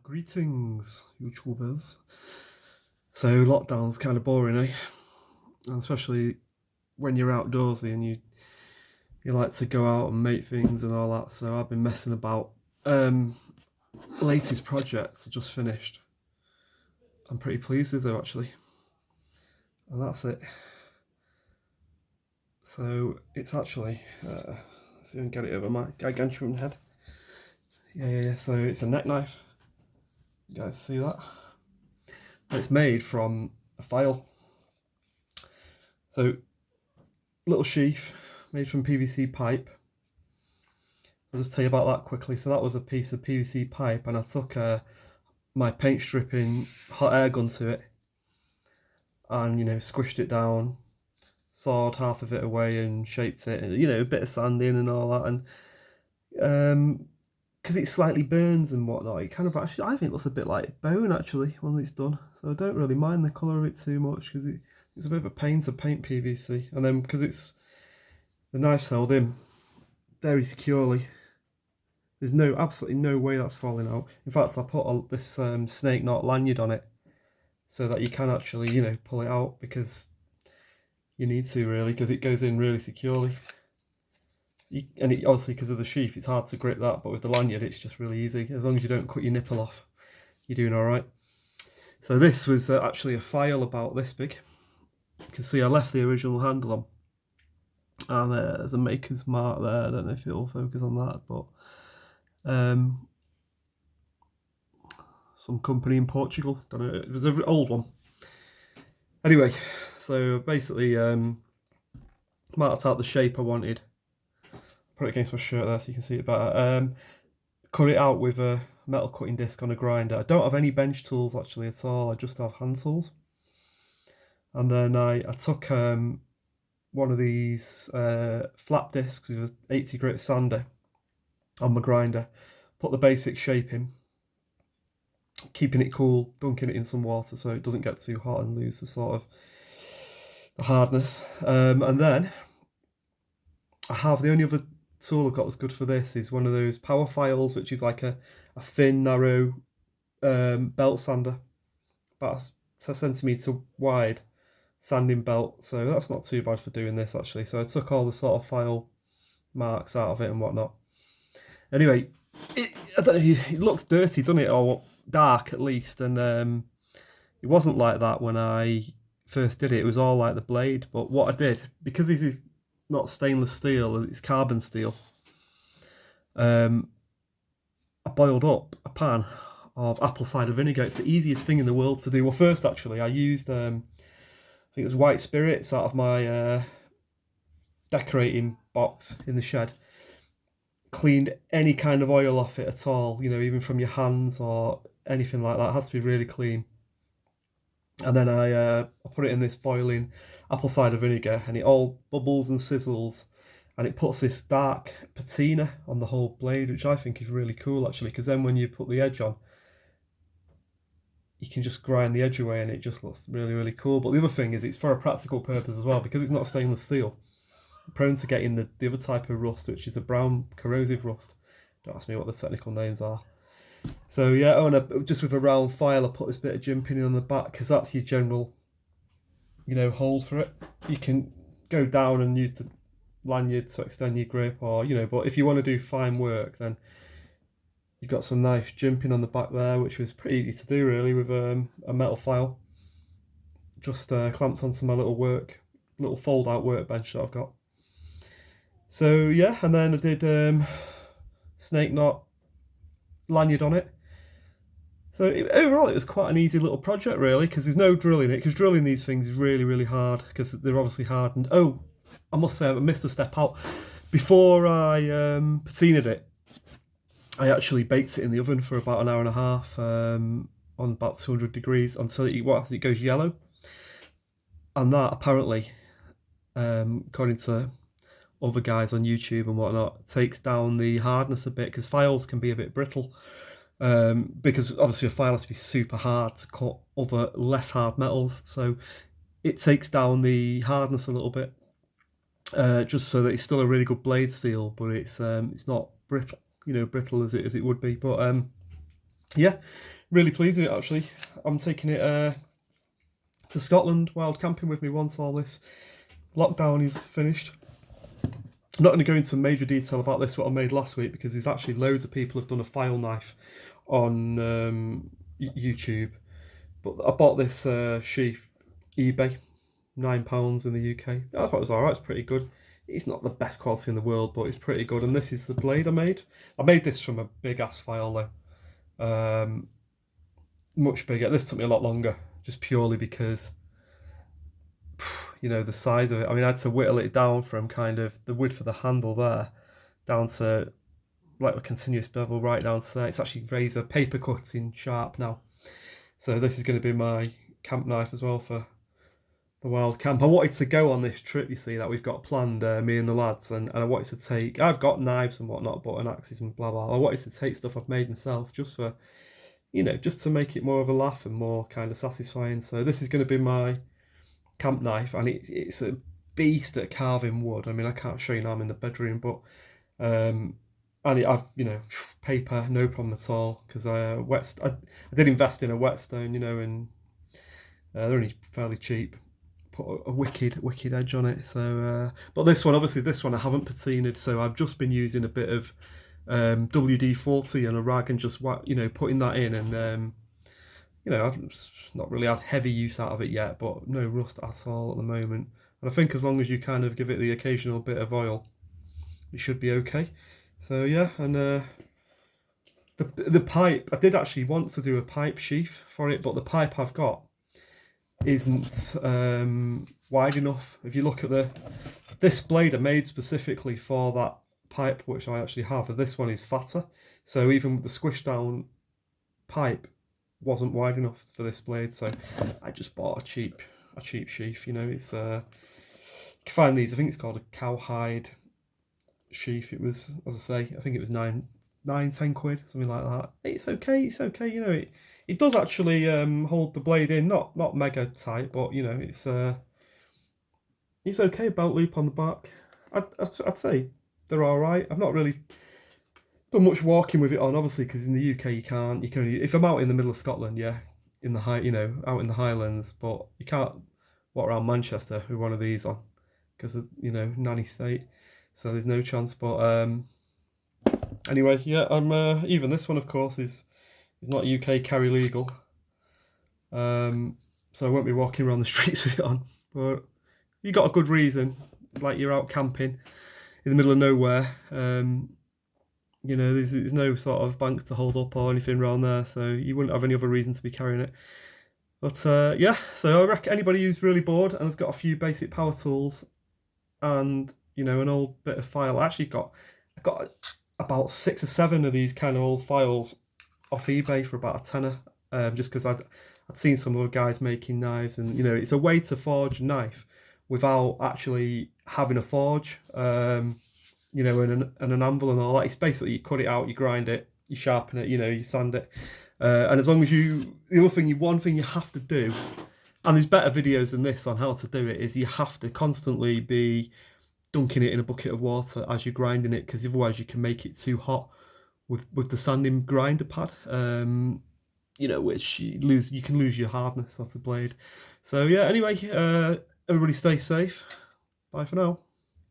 Greetings, YouTubers. So lockdown's kind of boring, eh? And especially when you're outdoorsy and you like to go out and make things and all that. So I've been messing about. Latest projects are just finished. I'm pretty pleased with them actually, and that's it. So it's actually let's see if I can get it over my gargantuan head. Yeah. So it's a neck knife. You guys see that? It's made from a file. So little sheath made from PVC pipe. I'll just tell you about that quickly. So that was a piece of PVC pipe, and I took my paint stripping hot air gun to it, and squished it down, sawed half of it away, and shaped it, and a bit of sanding and all that, and because it slightly burns and whatnot, it kind of actually I think looks a bit like bone actually when it's done. So I don't really mind the colour of it too much because it's a bit of a pain to paint PVC, and then because the knife's held in very securely. There's absolutely no way that's falling out. In fact, I put this snake knot lanyard on it so that you can actually, pull it out because you need to really, because it goes in really securely. And obviously because of the sheath, it's hard to grip that, but with the lanyard, it's just really easy. As long as you don't cut your nipple off, you're doing all right. So this was actually a file about this big. You can see I left the original handle on. And there's a maker's mark there. I don't know if it'll focus on that, but some company in Portugal. Don't know. It was an old one. Anyway, so basically marked out the shape I wanted. Put it against my shirt there so you can see it better. Cut it out with a metal cutting disc on a grinder. I don't have any bench tools actually at all. I just have hand tools. And then I took one of these flap discs with an 80 grit sander on my grinder, put the basic shape in, keeping it cool, dunking it in some water so it doesn't get too hot and lose the sort of the hardness. And then I have the only other tool I've got that's good for this is one of those power files, which is like a thin, narrow belt sander, about a centimetre wide sanding belt. So that's not too bad for doing this actually. So I took all the sort of file marks out of it and whatnot. Anyway, I don't know if it looks dirty, doesn't it, or dark at least, and it wasn't like that when I first did it. It was all like the blade. But what I did, because this is not stainless steel, it's carbon steel, I boiled up a pan of apple cider vinegar. It's the easiest thing in the world to do. Well, first actually I used I think it was white spirits out of my decorating box in the shed. Cleaned any kind of oil off it at all, even from your hands or anything like that. It has to be really clean. And then I put it in this boiling apple cider vinegar, and it all bubbles and sizzles, and it puts this dark patina on the whole blade, which I think is really cool actually, because then when you put the edge on, you can just grind the edge away and it just looks really, really cool. But the other thing is it's for a practical purpose as well, because it's not stainless steel. Prone to getting the other type of rust, which is a brown corrosive rust. Don't ask me what the technical names are. So yeah, just with a round file, I put this bit of jimping on the back because that's your general, hold for it. You can go down and use the lanyard to extend your grip, or but if you want to do fine work, then you've got some nice jimping on the back there, which was pretty easy to do really with a metal file. Just clamped onto my little fold-out workbench that I've got. So yeah, and then I did snake knot lanyard on it. So overall, it was quite an easy little project, really, because there's no drilling it. Because drilling these things is really, really hard because they're obviously hard. And oh, I must say, I missed a step out. Before I patinaed it, I actually baked it in the oven for about an hour and a half on about 200 degrees until it goes yellow. And that apparently, according to other guys on YouTube and whatnot, takes down the hardness a bit because files can be a bit brittle. Because obviously a file has to be super hard to cut other less hard metals, so it takes down the hardness a little bit, just so that it's still a really good blade steel, but it's not brittle, brittle as it would be. But yeah, really pleased with it actually. I'm taking it to Scotland wild camping with me once all this lockdown is finished. I'm not going to go into major detail about this, what I made last week, because there's actually loads of people have done a file knife on YouTube. But I bought this sheath, eBay, £9 in the UK. I thought it was alright, it's pretty good. It's not the best quality in the world, but it's pretty good. And this is the blade I made. I made this from a big ass file though. Much bigger. This took me a lot longer, just purely because, you know, the size of it. I mean, I had to whittle it down from kind of the width of the handle there down to like a continuous bevel right down to there. It's actually razor paper cutting sharp now. So this is going to be my camp knife as well for the wild camp. I wanted to go on this trip, you see, that we've got planned, me and the lads, and I wanted to take, I've got knives and whatnot, but and axes and blah blah. I wanted to take stuff I've made myself just for, you know, just to make it more of a laugh and more kind of satisfying. So this is going to be my camp knife, and it's a beast at carving wood. I mean, I can't show you now, I'm in the bedroom, but and I've, you know, paper, no problem at all, because I did invest in a whetstone, you know, and they're only fairly cheap. Put a wicked edge on it. So, but this one, obviously, this one I haven't patinaed, so I've just been using a bit of WD-40 and a rag and just, you know, putting that in, and you know, I've not really had heavy use out of it yet, but no rust at all at the moment. And I think as long as you kind of give it the occasional bit of oil, it should be okay. So yeah, and the pipe, I did actually want to do a pipe sheath for it, but the pipe I've got isn't wide enough. If you look at this blade I made specifically for that pipe, which I actually have, and this one is fatter. So even with the squish down pipe wasn't wide enough for this blade, so I just bought a cheap sheath. You know, it's you can find these. I think it's called a cowhide sheath. It was, as I say, I think it was 10 quid, something like that. It's okay. You know, it does actually hold the blade in, not mega tight, but you know, it's okay. Belt loop on the back. I'd say they're all right. I've not really done much walking with it on, obviously, because in the UK you can only, if I'm out in the middle of Scotland, yeah, in the you know, out in the Highlands, but you can't walk around Manchester with one of these on because of, you know, nanny state. So there's no chance. But anyway, yeah, I'm even this one, of course, is not UK carry legal. So I won't be walking around the streets with it on. But you got a good reason, like you're out camping in the middle of nowhere. You know, there's no sort of banks to hold up or anything around there, so you wouldn't have any other reason to be carrying it. But yeah, so I reckon anybody who's really bored and has got a few basic power tools and, you know, an old bit of file. I got about 6 or 7 of these kind of old files off eBay for about a tenner, just because I'd seen some other guys making knives, and you know, it's a way to forge a knife without actually having a forge. You know, and an anvil and all that. It's basically you cut it out, you grind it, you sharpen it, you know, you sand it. And as long as one thing you have to do, and there's better videos than this on how to do it, is you have to constantly be dunking it in a bucket of water as you're grinding it, because otherwise you can make it too hot with the sanding grinder pad. You know, which you can lose your hardness off the blade. So yeah, anyway, everybody stay safe. Bye for now.